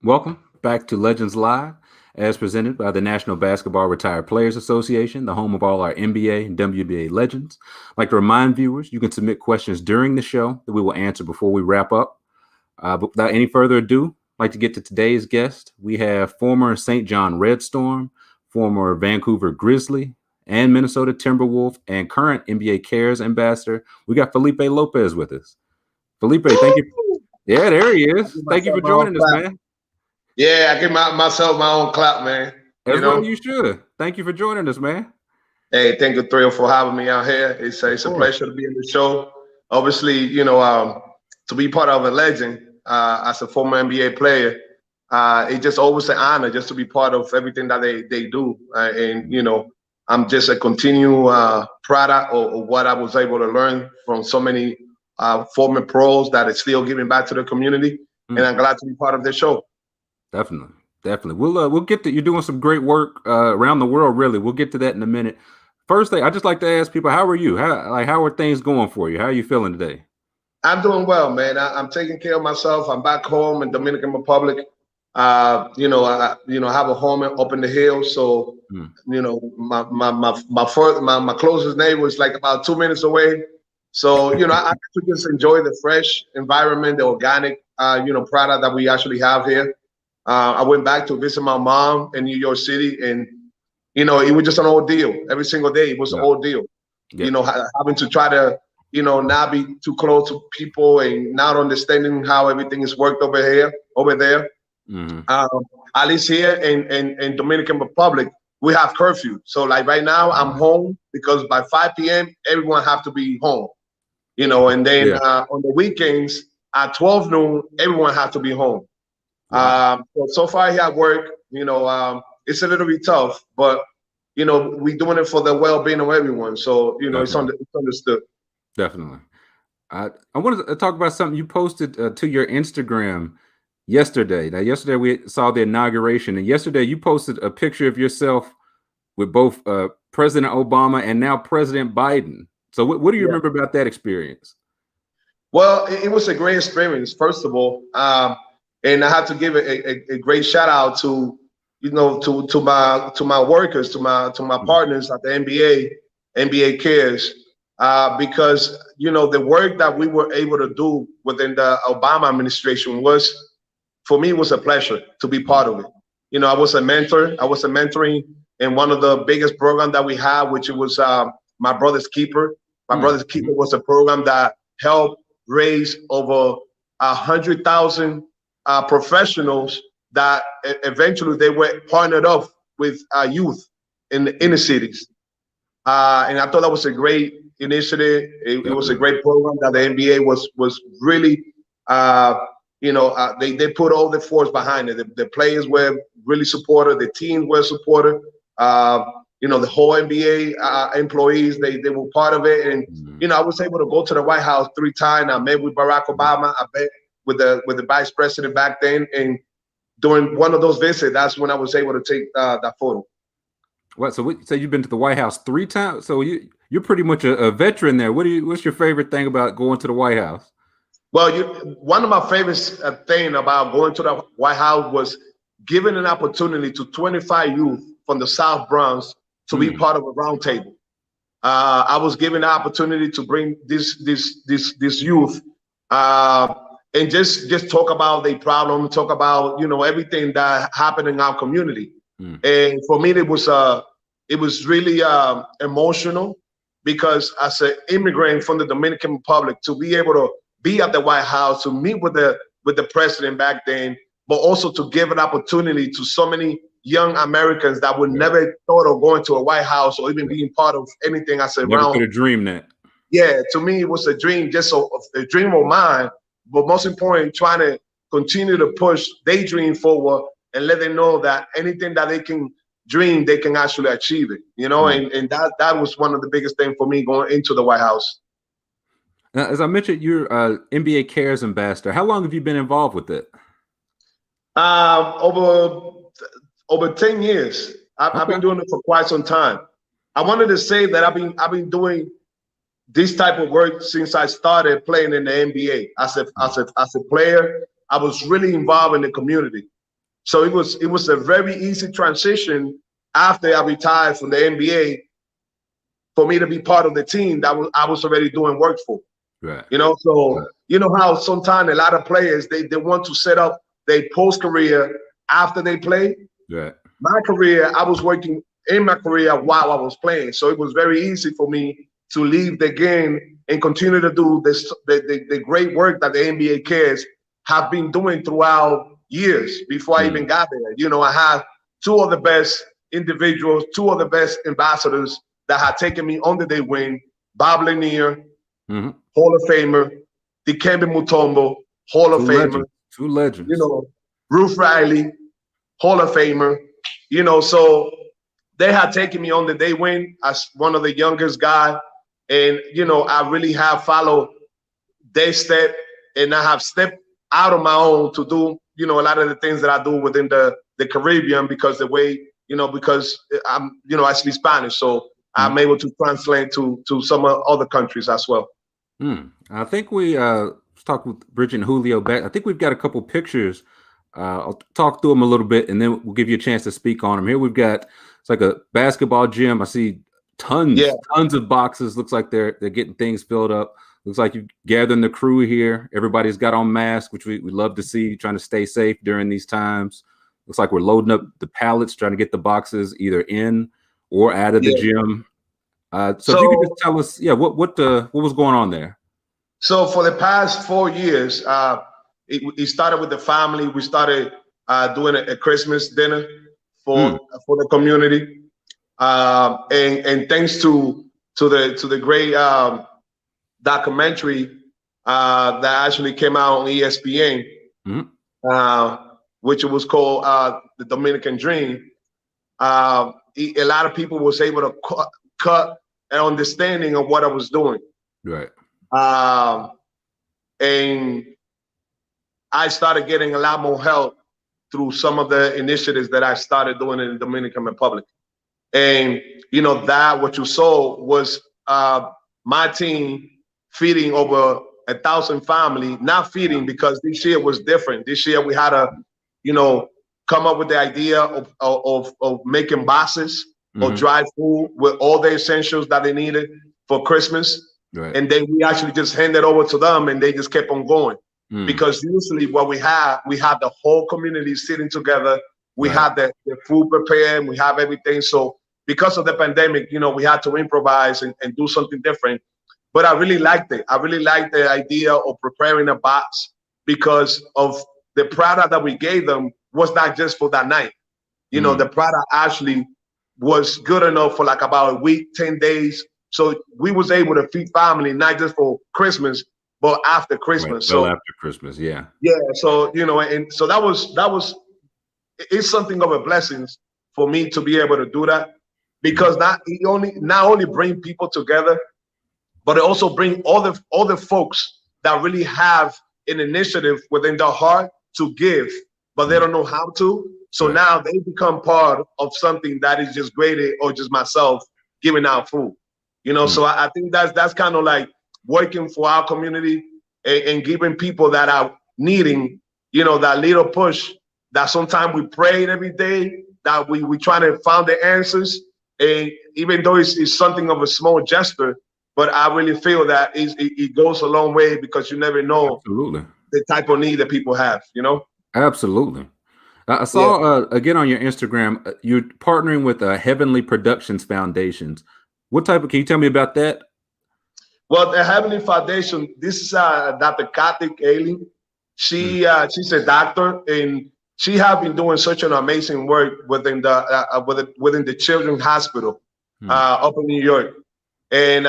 Welcome back to Legends Live, as presented by the National Basketball Retired Players Association, the home of all our NBA and WNBA legends. I'd like to remind viewers, you can submit questions during the show that we will answer before we wrap up. But without any further ado, I'd like to get to today's guest. We have former St. John Red Storm, former Vancouver Grizzly, and Minnesota Timberwolf, and current NBA Cares ambassador. We got Felipe Lopez with us. Felipe, thank you. Yeah, there he is. Thank you for joining us, man. Yeah, I give myself my own clap, man. As well you should. Thank you for joining us, man. Hey, thank you, Trill, for having me out here. It's a pleasure to be on the show. Obviously, to be part of a legend as a former NBA player, it's just always an honor just to be part of everything that they do. I'm just a continued product of what I was able to learn from so many former pros that is still giving back to the community. And I'm glad to be part of this show. Definitely. We'll get to, you're doing some great work around the world, really. We'll get to that in a minute. First thing, I just like to ask people, how are you? How are things going for you? How are you feeling today? I'm doing well, man. I'm taking care of myself. I'm back home in Dominican Republic. I have a home up in the hills. So, my closest neighbor is like about 2 minutes away. So, I get to just enjoy the fresh environment, the organic, product that we actually have here. I went back to visit my mom in New York City, and it was just an ordeal. Every single day it was an ordeal. Having to try to not be too close to people and not understanding how everything is worked over there. At least here in Dominican Republic, we have curfew. So like right now, I'm home because by 5 p.m. everyone have to be home. And then on the weekends at 12 noon, everyone have to be home. So far here at work, it's a little bit tough, but we're doing it for the well-being of everyone. So it's understood. Definitely. I wanted to talk about something you posted to your Instagram yesterday. Now, yesterday we saw the inauguration, and yesterday you posted a picture of yourself with both President Obama and now President Biden. So what do you remember about that experience? Well, it was a great experience, first of all. And I have to give a great shout out to my workers, to my partners at the NBA Cares, because the work that we were able to do within the Obama administration for me, was a pleasure to be part of it. I was a mentor. I was a mentoring in one of the biggest programs that we have, which was My Brother's Keeper. My Brother's Keeper was a program that helped raise over 100,000 professionals that eventually they were partnered up with youth in the inner cities. And I thought that was a great initiative. It was a great program that the NBA was really, they put all the force behind it. The players were really supportive. The teams were supportive. The whole NBA employees, they were part of it. And, I was able to go to the White House 3 times. I met with Barack Obama. I met with the vice president back then, and during one of those visits, that's when I was able to take that photo. What? So you've been to the White House 3 times? So you're pretty much a veteran there. What's your favorite thing about going to the White House? Well, one of my favorite thing about going to the White House was giving an opportunity to 25 youth from the South Bronx to be part of a roundtable. I was given the opportunity to bring this youth. And just talk about their problem, talk about everything that happened in our community. And for me, it was really emotional, because as an immigrant from the Dominican Republic, to be able to be at the White House, to meet with the president back then, but also to give an opportunity to so many young Americans that would never thought of going to a White House or even being part of anything as a never could have dreamed that. Yeah, to me it was a dream, just a dream of mine. But most important, trying to continue to push their dream forward and let them know that anything that they can dream, they can actually achieve it. And that was one of the biggest things for me going into the White House. Now, as I mentioned, you're NBA Cares ambassador. How long have you been involved with it? Over 10 years. I've been doing it for quite some time. I wanted to say that I've been doing this type of work since I started playing in the NBA. As a player, I was really involved in the community. So it was a very easy transition after I retired from the NBA for me to be part of the team that I was already doing work for. Right. You know, so Right. you know how sometimes a lot of players they want to set up their post career after they play. Right. My career, I was working in my career while I was playing, so it was very easy for me to leave the game and continue to do this the great work that the NBA kids have been doing throughout years before I even got there. You know, I had two of the best individuals, two of the best ambassadors that had taken me under their wing: Bob Lanier, Hall of Famer; Dikembe Mutombo, Hall of Famer; Two legends. you know, Ruth Riley, Hall of Famer. You know, so they had taken me on the day win as one of the youngest guy, and you know, I really have followed their step, and I have stepped out of my own to do, you know, a lot of the things that I do within the Caribbean, because the way, you know, because I'm, you know, I speak Spanish, so I'm able to translate to some other countries as well. I think we talked with Bridget and Julio back. I think we've got a couple pictures. I'll talk through them a little bit, and then we'll give you a chance to speak on them. Here we've got, it's like a basketball gym. I see tons of boxes. Looks like they're getting things filled up. Looks like you're gathering the crew here. Everybody's got on masks, which we love to see, trying to stay safe during these times. Looks like we're loading up the pallets, trying to get the boxes either in or out of the gym. So if you could just tell us, what was going on there? So for the past 4 years, it started with the family. We started doing a Christmas dinner for the community, and thanks to the great documentary that actually came out on ESPN, which was called The Dominican Dream. A lot of people was able to cut an understanding of what I was doing. Right. And I started getting a lot more help through some of the initiatives that I started doing in the Dominican Republic. And, you know, that what you saw was my team feeding over 1,000 families, not feeding because this year was different. This year we had to, you know, come up with the idea of making boxes or dry food with all the essentials that they needed for Christmas. Right. And then we actually just handed over to them, and they just kept on going. Because usually what we have the whole community sitting together. We have the food prepared, we have everything. So because of the pandemic, you know, we had to improvise and do something different. But I really liked it. I really liked the idea of preparing a box because of the product that we gave them was not just for that night. You know, the product actually was good enough for like about a week, 10 days. So we was able to feed family, not just for Christmas, but after Christmas. Well, so after Christmas, yeah. So, you know, and so that was, it's something of a blessing for me to be able to do that, because not only bring people together, but it also bring all the folks that really have an initiative within their heart to give, but they don't know how to. So now they become part of something that is just greater, or just myself giving out food. You know, so I think that's kind of like working for our community and giving people that are needing, you know, that little push that sometimes we prayed every day, that we try to find the answers. And even though it's something of a small gesture, but I really feel that it goes a long way, because you never know the type of need that people have, you know? Absolutely. I saw, again, on your Instagram, you're partnering with Heavenly Productions Foundations. Can you tell me about that? Well, the Heavenly Foundation, this is Dr. Kathy Ailing. She's a doctor, and she has been doing such an amazing work within the Children's Hospital up in New York. And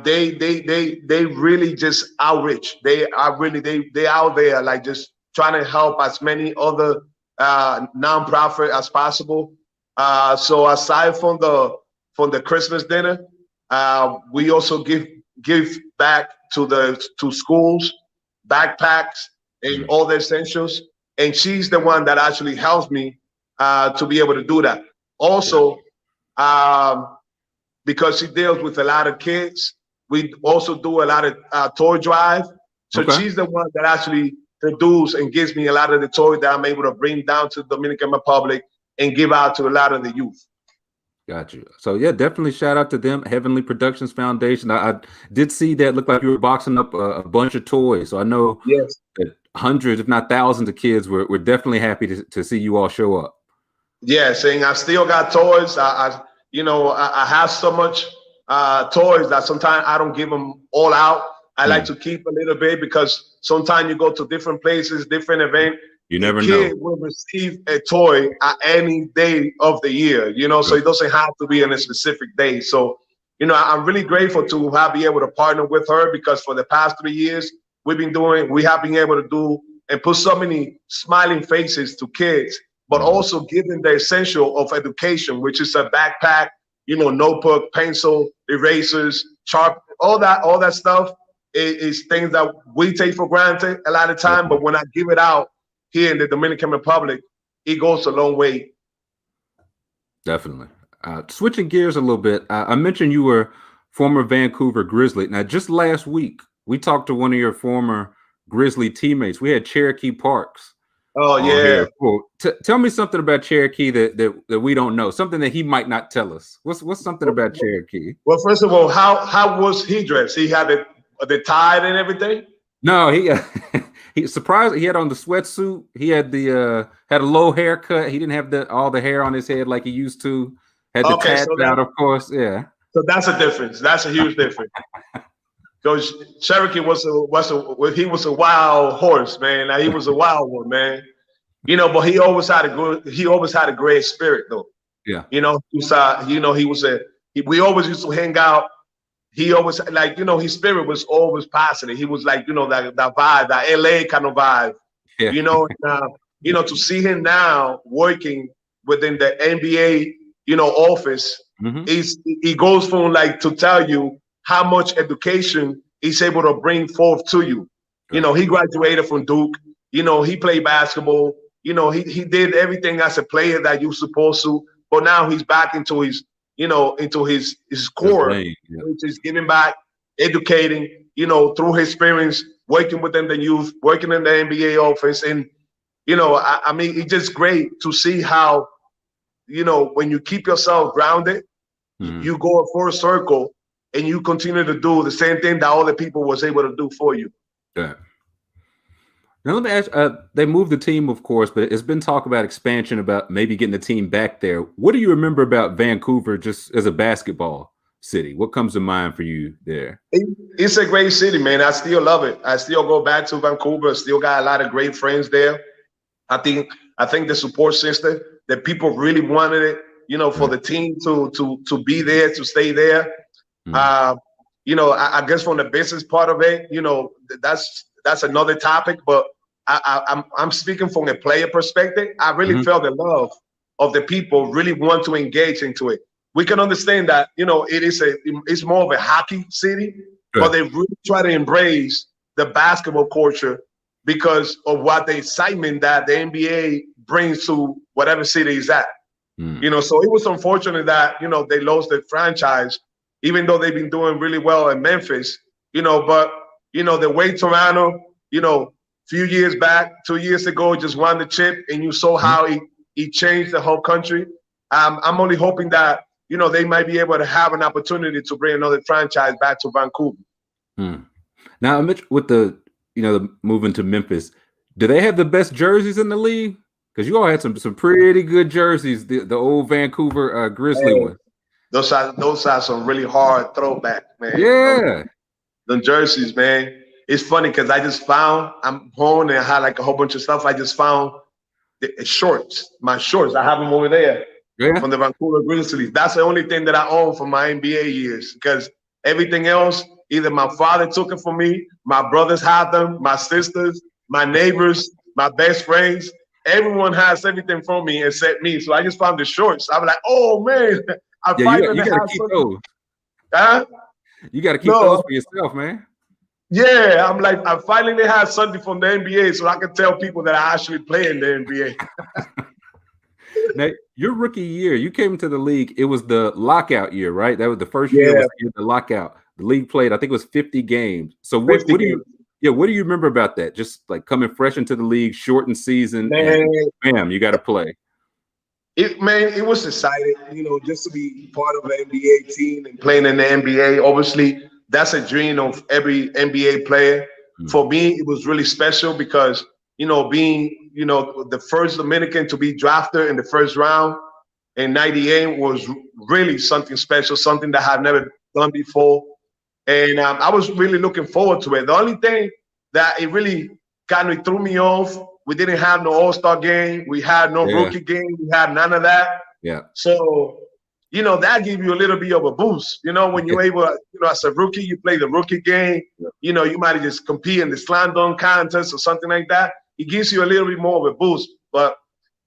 they really just outreach. They out there like just trying to help as many other nonprofit as possible. So aside from the Christmas dinner, we also give back to schools, backpacks, and all the essentials. And she's the one that actually helps me to be able to do that. Also, because she deals with a lot of kids, we also do a lot of toy drive. So she's the one that actually produce and gives me a lot of the toys that I'm able to bring down to the Dominican Republic and give out to a lot of the youth. Got you. So yeah, definitely shout out to them, Heavenly Productions Foundation. I did see that. Looked like you were boxing up a bunch of toys. So I know Yes. that hundreds, if not thousands, of kids were definitely happy to see you all show up. Yeah, saying I still got toys. I have so much toys that sometimes I don't give them all out. I like to keep a little bit because sometimes you go to different places, different event. You never know. A kid will receive a toy at any day of the year, so it doesn't have to be on a specific day. So, I'm really grateful to be able to partner with her because for the past 3 years, we have been able to do and put so many smiling faces to kids, but also give them the essential of education, which is a backpack, notebook, pencil, erasers, sharp, all that stuff is things that we take for granted a lot of time. But when I give it out here in the Dominican Republic, it goes a long way. Definitely. Switching gears a little bit, I mentioned you were former Vancouver Grizzly. Now, just last week, we talked to one of your former Grizzly teammates. We had Cherokee Parks. Oh, yeah. Cool. Tell me something about Cherokee that we don't know, something that he might not tell us. What's something about Cherokee? Well, first of all, how was he dressed? He had the tie and everything? No, he surprised. He had on the sweatsuit. He had had a low haircut. He didn't have all the hair on his head like he used to. Had the tats out, of course. Yeah. So that's a difference. That's a huge difference. Because Cherokee was a wild horse, man. Now, he was a wild one, man. But he always had a great spirit, though. Yeah. We always used to hang out. He always his spirit was always positive. He was like, that vibe, that LA kind of vibe. Yeah. To see him now working within the NBA, office, he goes from to tell you how much education he's able to bring forth to you. He graduated from Duke. He played basketball. He did everything as a player that you're supposed to. But now he's back into his core, which is giving back, educating, through his experience, working within the youth, working in the NBA office. And, it's just great to see how, when you keep yourself grounded, you go a full circle and you continue to do the same thing that other people was able to do for you. Yeah. Now let me ask, they moved the team, of course, but it's been talk about expansion, about maybe getting the team back there. What do you remember about Vancouver just as a basketball city? What comes to mind for you there? It's a great city, man. I still love it. I still go back to Vancouver. Still got a lot of great friends there. I think the support system, that people really wanted it, for the team to be there, to stay there. I guess from the business part of it, that's another topic, but I'm speaking from a player perspective. I really felt the love of the people really want to engage into it. We can understand that, it's more of a hockey city, but they really try to embrace the basketball culture because of what the excitement that the NBA brings to whatever city is at. So it was unfortunate that, they lost the franchise, even though they've been doing really well in Memphis, but, the way Toronto, few years back, 2 years ago, just won the chip, and you saw how he changed the whole country. I'm only hoping that, they might be able to have an opportunity to bring another franchise back to Vancouver. Now, Mitch, with the moving to Memphis, do they have the best jerseys in the league? Because you all had some pretty good jerseys, the old Vancouver Grizzly ones. Those are some really hard throwback, man. Yeah. The jerseys, man. It's funny because I'm home and I had like a whole bunch of stuff. I just found my shorts. I have them over there from the Vancouver Grizzlies. That's the only thing that I own from my NBA years, because everything else, either my father took it from me, my brothers had them, my sisters, my neighbors, my best friends. Everyone has everything from me except me. So I just found the shorts. I'm like, oh, man. You gotta keep those. Huh? You got to keep those for yourself, man. Yeah, I'm like, I finally had something from the NBA so I can tell people that I actually play in the NBA. Now, your rookie year, you came into the league, it was the lockout year, right? That was the first year was the lockout. The league played, I think it was 50 games. So what do Yeah, what do you remember about that? Just like coming fresh into the league, shortened season, Man, and bam, you got to play. it was exciting, just to be part of an NBA team and playing in the NBA. Obviously, that's a dream of every NBA player. For me, it was really special because, being, the first Dominican to be drafted in the first round in '98 was really something special, something that I've never done before. And I was really looking forward to it. The only thing that it really kind of threw me off, we didn't have no All-Star game. We had no rookie game. We had none of that. Yeah. So, that gave you a little bit of a boost. When you're able to, as a rookie, you play the rookie game. You might just compete in the slam dunk contest or something like that. It gives you a little bit more of a boost. But,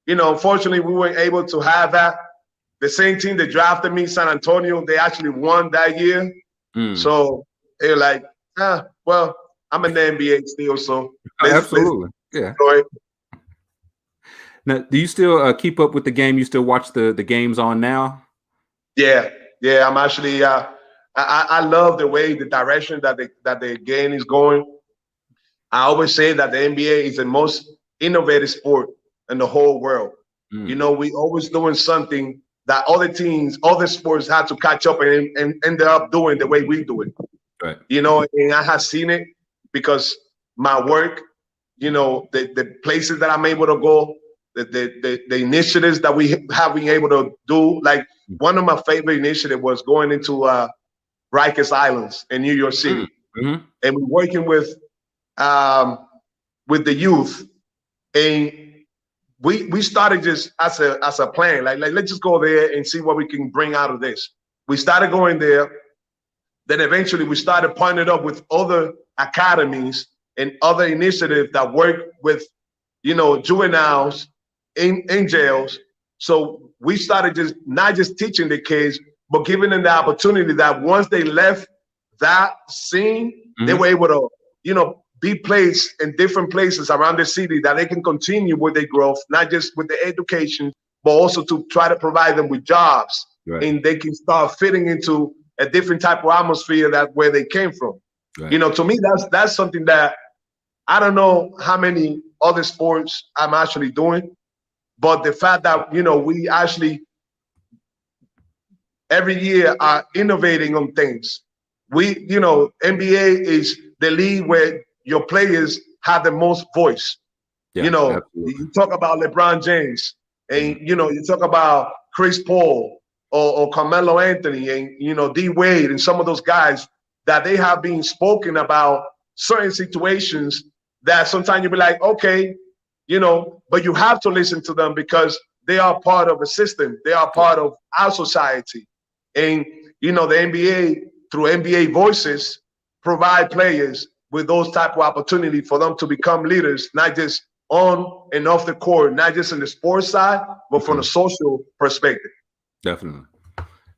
unfortunately, we weren't able to have that. The same team that drafted me, San Antonio, they actually won that year. So they're like, well, I'm in the NBA still, so absolutely, yeah. Now, do you still keep up with the game? You still watch the games on now? Yeah. I'm actually. I love the way, the direction that the game is going. I always say that the NBA is the most innovative sport in the whole world. We always doing something that other teams, other sports had to catch up and end up doing the way we do it. Right. And I have seen it because my work, the places that I'm able to go, the initiatives that we have been able to do. Like one of my favorite initiatives was going into Rikers Islands in New York City, and we're working with the youth, and we started just as a plan, like let's just go there and see what we can bring out of this. We started going there, then eventually we started partnering up with other academies and other initiatives that work with juveniles in jails. So we started just not just teaching the kids, but giving them the opportunity that once they left that scene, they were able to be placed in different places around the city that they can continue with their growth, not just with the education, but also to try to provide them with jobs. Right. And they can start fitting into a different type of atmosphere that where they came from. Right. To me, that's something that I don't know how many other sports I'm actually doing, but the fact that, we actually every year are innovating on things. NBA is the league where your players have the most voice. Yeah, you talk about LeBron James, and you talk about Chris Paul or Carmelo Anthony, and D Wade, and some of those guys that they have been spoken about certain situations that sometimes you'll be like, okay, but you have to listen to them because they are part of a system. They are part of our society, and the NBA through NBA Voices provide players with those type of opportunity for them to become leaders, not just on and off the court, not just in the sports side, but from a social perspective. Definitely.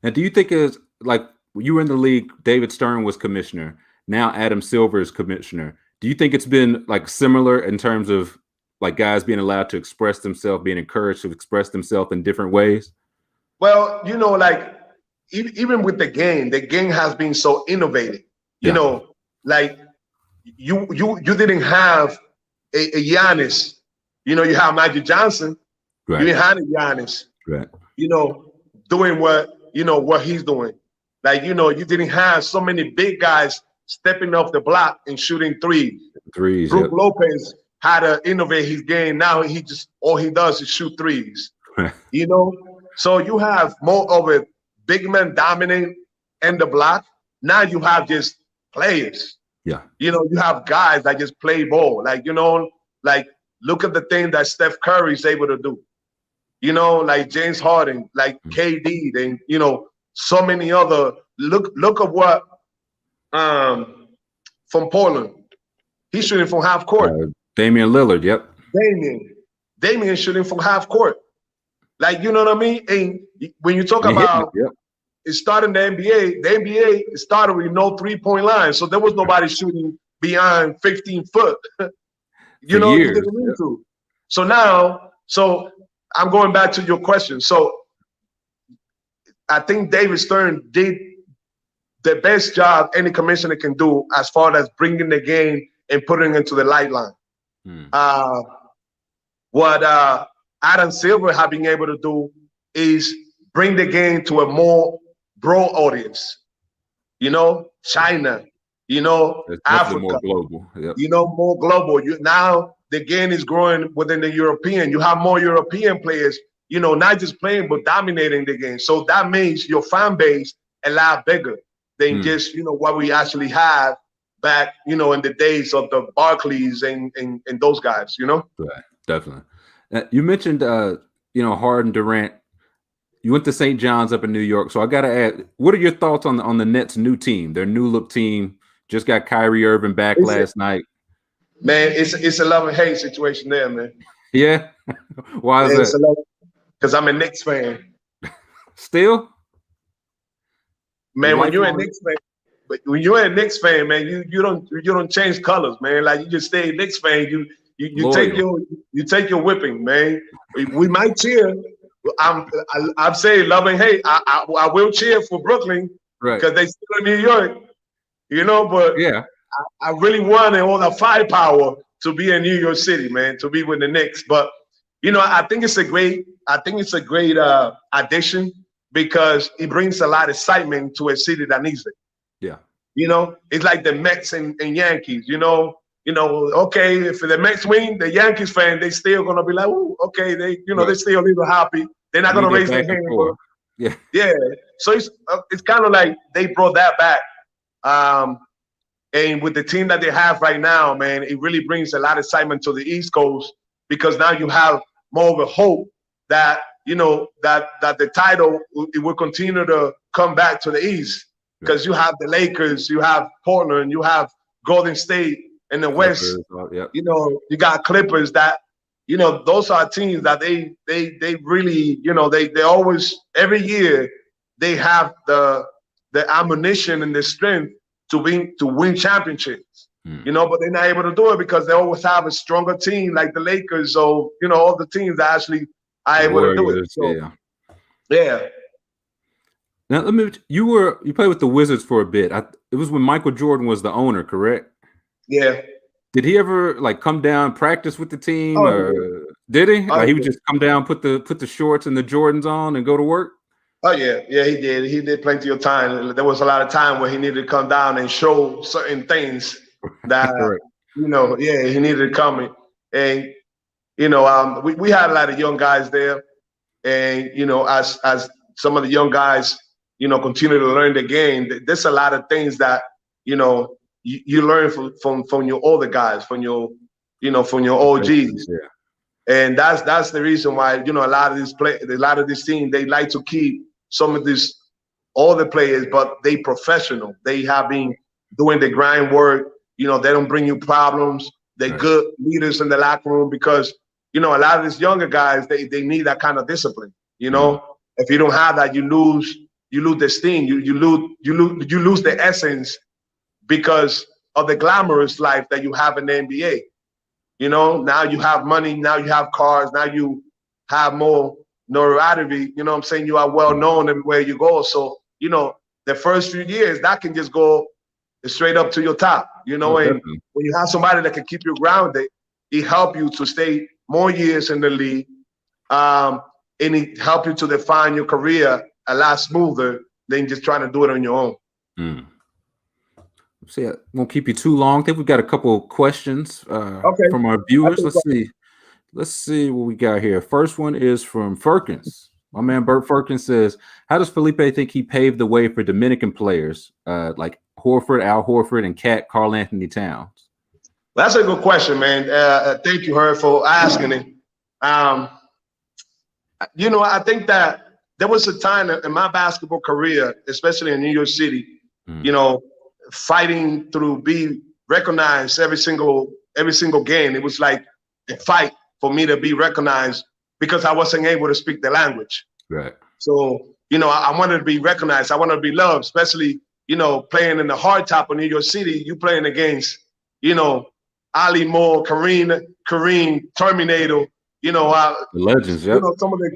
And do you think is like you were in the league, David Stern was commissioner, now Adam Silver is commissioner. Do you think it's been like similar in terms of like guys being allowed to express themselves, being encouraged to express themselves in different ways? Well, like even with the game has been so innovative. Like you didn't have a Giannis. You have Magic Johnson. Right. You didn't have a Giannis. Right. Doing what he's doing. Like, you didn't have so many big guys stepping off the block and shooting threes. Brook Lopez had to innovate his game. Now all he does is shoot threes. So you have more of a big man dominant in the block. Now you have just players. Yeah. You have guys that just play ball. Like, like look at the thing that Steph Curry is able to do. Like James Harden, like KD, and so many other. Look at what from Portland. He's shooting from half court. Damian Lillard, yep. Damian shooting from half court. Like, you know what I mean? And when you talk about it starting the NBA started with no 3-point line. So there was nobody shooting beyond 15 foot. You didn't need to. So now, I'm going back to your question. So I think David Stern did the best job any commissioner can do as far as bringing the game and putting into the light line. Hmm. What Adam Silver have been able to do is bring the game to a more broad audience. China, It's definitely Africa, more global. Yep. more global. Now the game is growing within the European. You have more European players, not just playing, but dominating the game. So that makes your fan base a lot bigger than just, what we actually have back, in the days of the Barclays and those guys, Right, definitely. You mentioned, Harden, Durant. You went to St. John's up in New York. So I got to ask, what are your thoughts on the Nets' new team, their new look team? Just got Kyrie Irving back last night. Man, it's a love and hate situation there, man. Yeah? Why is that? Because I'm a Knicks fan. Still? Man, when you're a Knicks fan, man, you don't change colors, man. Like, you just stay a Knicks fan. You take your whipping, man. We might cheer. I'm saying love and hate. I will cheer for Brooklyn, right? Because they still in New York, But yeah, I really wanted all the firepower to be in New York City, man, to be with the Knicks. But I think it's a great addition because it brings a lot of excitement to a city that needs it. Yeah, it's like the Mets and Yankees. Okay, if the Mets win, the Yankees fan, they still gonna be like, "Ooh, okay." They still a little happy. They're not gonna raise their hand. Yeah. So it's kind of like they brought that back. And with the team that they have right now, man, it really brings a lot of excitement to the East Coast because now you have more of a hope that that the title will continue to come back to the East because you have the Lakers, you have Portland, you have Golden State. In the West, you got Clippers that, those are teams that they really, they always, every year, they have the ammunition and the strength to win championships, but they're not able to do it because they always have a stronger team like the Lakers or, all the teams that actually are able to do it. So, yeah. Now, you played with the Wizards for a bit. It was when Michael Jordan was the owner, correct? Yeah. Did he ever come down, practice with the team, or did he? He would just come down, put the shorts and the Jordans on, and go to work? Oh yeah, he did. He did plenty of time. There was a lot of time where he needed to come down and show certain things that he needed to come in. And we had a lot of young guys there, and as some of the young guys continue to learn the game, there's a lot of things that you learn from your older guys, from your OGs, and that's the reason why a lot of this team, they like to keep some of these older players, but they professional. They have been doing the grind work. They don't bring you problems. They're good leaders in the locker room because a lot of these younger guys, they need that kind of discipline. If you don't have that, you lose the steam. You lose the essence. Because of the glamorous life that you have in the NBA. Now you have money, now you have cars, now you have more notoriety. You know what I'm saying? You are well known everywhere you go. So, the first few years, that can just go straight up to your top, and when you have somebody that can keep you grounded, it helps you to stay more years in the league. And it helps you to define your career a lot smoother than just trying to do it on your own. See, I won't keep you too long. I think we've got a couple of questions from our viewers. Let's see what we got here. First one is from Firkins. My man Bert Firkins says, how does Felipe think he paved the way for Dominican players like Horford, Al Horford, and Karl Anthony Towns? That's a good question, man. Thank you, Herb, for asking it. I think that there was a time in my basketball career, especially in New York City, fighting to be recognized every single game. It was like a fight for me to be recognized because I wasn't able to speak the language. Right. So, I wanted to be recognized. I wanted to be loved, especially, playing in the hard top of New York City. You playing against, Ali Moore, Kareem, Terminator, the legends, some of the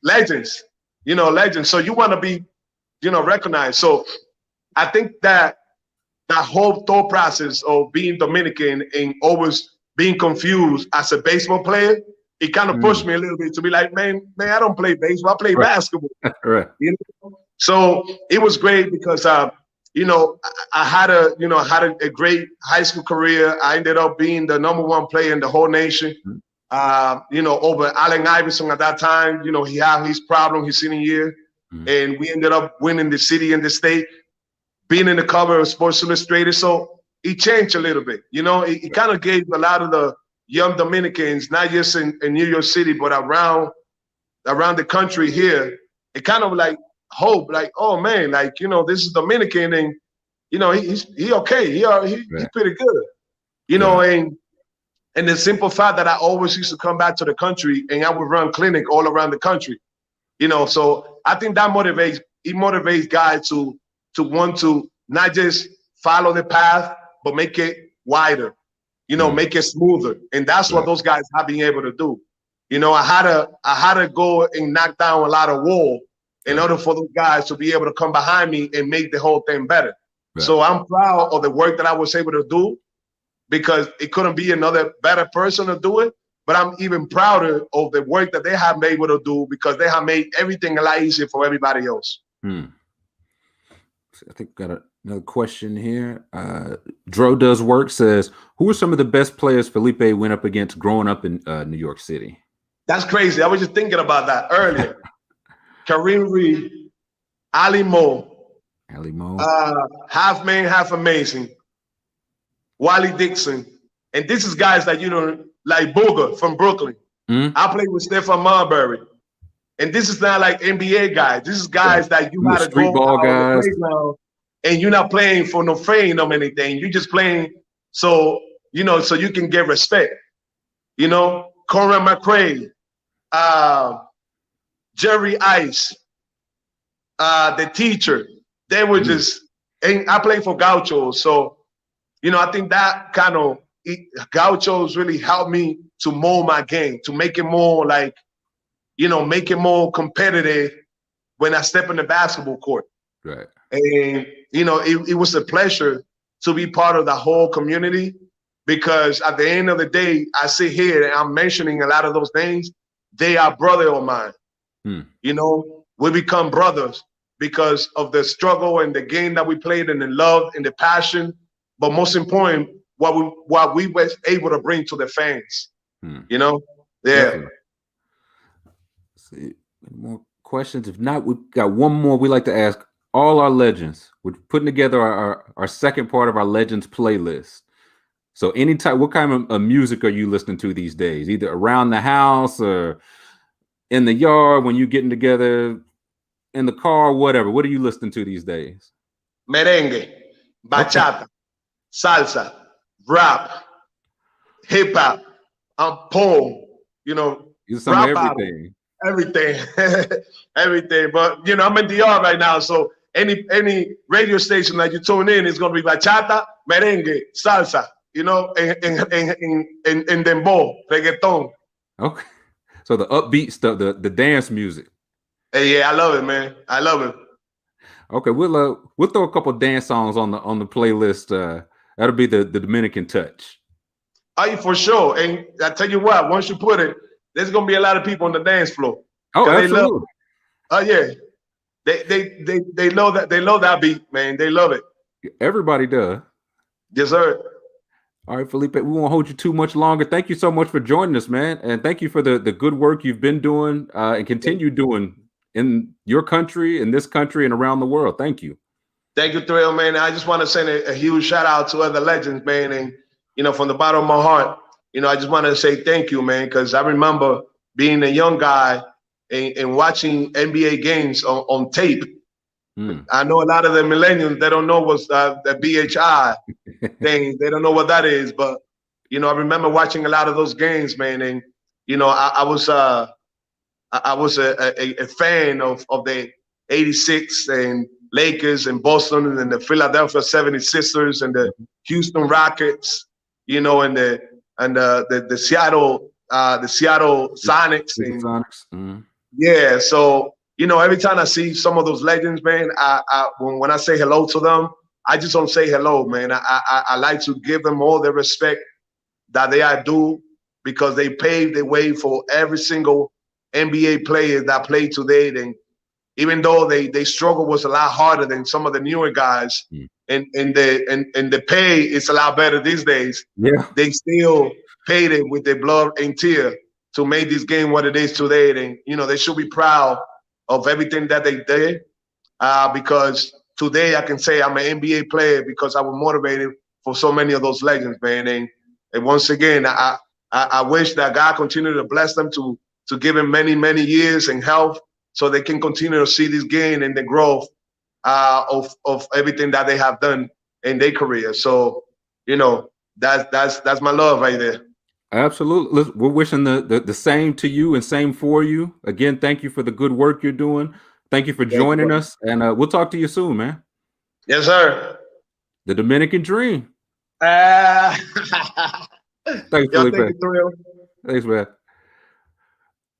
legends, legends. So you want to be, recognized. So I think that's that whole thought process of being Dominican and always being confused as a baseball player, it kind of pushed me a little bit to be like, man, I don't play baseball, I play basketball. Right. You know? So it was great because you know, I had a great high school career. I ended up being the #1 player in the whole nation. You know, over Allen Iverson at that time. You know, he had his problem his senior year, and we ended up winning the city and the state, being in the cover of Sports Illustrated. So it changed a little bit. You know, it kind of gave a lot of the young Dominicans, not just in New York City, but around the country here, it kind of like hope, like, oh man, like, you know, this is Dominican, and you know, he's okay, he's pretty good, you know, and the simple fact that I always used to come back to the country and I would run clinic all around the country, you know, so I think that motivates guys to want to not just follow the path, but make it wider, you know, make it smoother, and that's what those guys have been able to do. You know, I had to go and knock down a lot of wall in order for those guys to be able to come behind me and make the whole thing better. Right. So I'm proud of the work that I was able to do, because it couldn't be another better person to do it. But I'm even prouder of the work that they have been able to do, because they have made everything a lot easier for everybody else. I think got another question here. Dro Does Work says, who are some of the best players Felipe went up against growing up in New York City? That's crazy. I was just thinking about that earlier. Kareem Reed, Ali Mo, half man, half amazing, Wally Dixon, and this is guys that, you know, like Booger from Brooklyn. I played with Stephen Marbury, and this is not like NBA guys. This is guys that you gotta go out on the playground, and you're not playing for no fame or anything. You're just playing so, you know, so you can get respect. You know, Conrad McRae, Jerry Ice, the teacher, they were just, and I played for Gauchos. So, you know, I think that kind of, Gauchos really helped me to mold my game, to make it more like, you know, make it more competitive when I step in the basketball court. Right. And, you know, it was a pleasure to be part of the whole community, because at the end of the day, I sit here and I'm mentioning a lot of those names. They are brother of mine. You know, we become brothers because of the struggle and the game that we played, and the love and the passion. But most important, what we were able to bring to the fans. You know, Definitely. See, any more questions? If not, we've got one more we like to ask all our legends. We're putting together our second part of our legends playlist. So anytime, what kind of music are you listening to these days? Either around the house or in the yard, when you're getting together, in the car, whatever. What are you listening to these days? Merengue, bachata, salsa, rap, hip hop, poem, you know, some of everything. Everything. But, you know, I'm in the yard right now, so any radio station that you tune in is going to be bachata, merengue, salsa, you know, and dembow, reggaeton. Okay. So the upbeat stuff, the dance music. Hey, yeah, I love it, man. I love it. Okay, we'll throw a couple dance songs on the playlist. That'll be the Dominican touch. Oh, for sure. And I tell you what, once you put it, there's gonna be a lot of people on the dance floor. Oh, absolutely. Oh yeah, they love that. They love that beat, man. They love it. Everybody does. Yes, sir. All right, Felipe, we won't hold you too much longer. Thank you so much for joining us, man. And thank you for the good work you've been doing and continue doing in your country, in this country, and around the world. Thank you. Thank you, Trill, man. I just want to send a huge shout out to other legends, man. And, you know, from the bottom of my heart, you know, I just want to say thank you, man, because I remember being a young guy and watching NBA games on tape. I know a lot of the millennials, they don't know what's the BHI thing. They don't know what that is. But, you know, I remember watching a lot of those games, man. And, you know, I was a fan of the 86 and Lakers and Boston and the Philadelphia 76ers and the Houston Rockets, you know, and the Seattle Sonics. And, yeah, so, you know, every time I see some of those legends, man, when I say hello to them, I just don't say hello, man. I like to give them all the respect that they are due because they paved the way for every single NBA player that played today. And even though they struggle was a lot harder than some of the newer guys, and the pay is a lot better these days. Yeah, they still paid it with their blood and tear to make this game what it is today. And they should be proud of everything that they did, because today I can say I'm an NBA player because I was motivated for so many of those legends, man. And once again, I wish that God continue to bless them to give him many, many years and health so they can continue to see this gain and the growth of everything that they have done in their career. So, that's my love right there. absolutely. We're wishing the same to you and same for you. Again, thank you for the good work you're doing. Thank you for Thank you, joining brother. us, and we'll talk to you soon, man. Yes, sir. The Dominican Dream. Thanks, Thanks, Felipe. thank you, Trill. Thanks, man.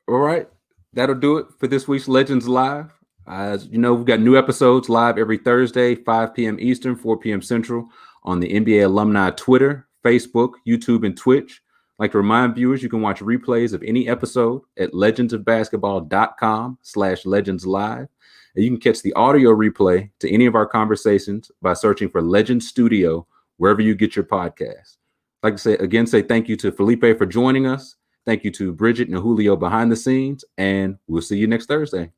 All right, that'll do it for this week's Legends Live. As you know, we've got new episodes live every Thursday, 5 p.m. Eastern, 4 p.m. Central, on the NBA Alumni Twitter, Facebook, YouTube, and Twitch. I'd like to remind viewers you can watch replays of any episode at legendsofbasketball.com/legendslive. And you can catch the audio replay to any of our conversations by searching for Legends Studio wherever you get your podcasts. I'd like to say thank you to Felipe for joining us. Thank you to Bridget and Julio behind the scenes, and we'll see you next Thursday.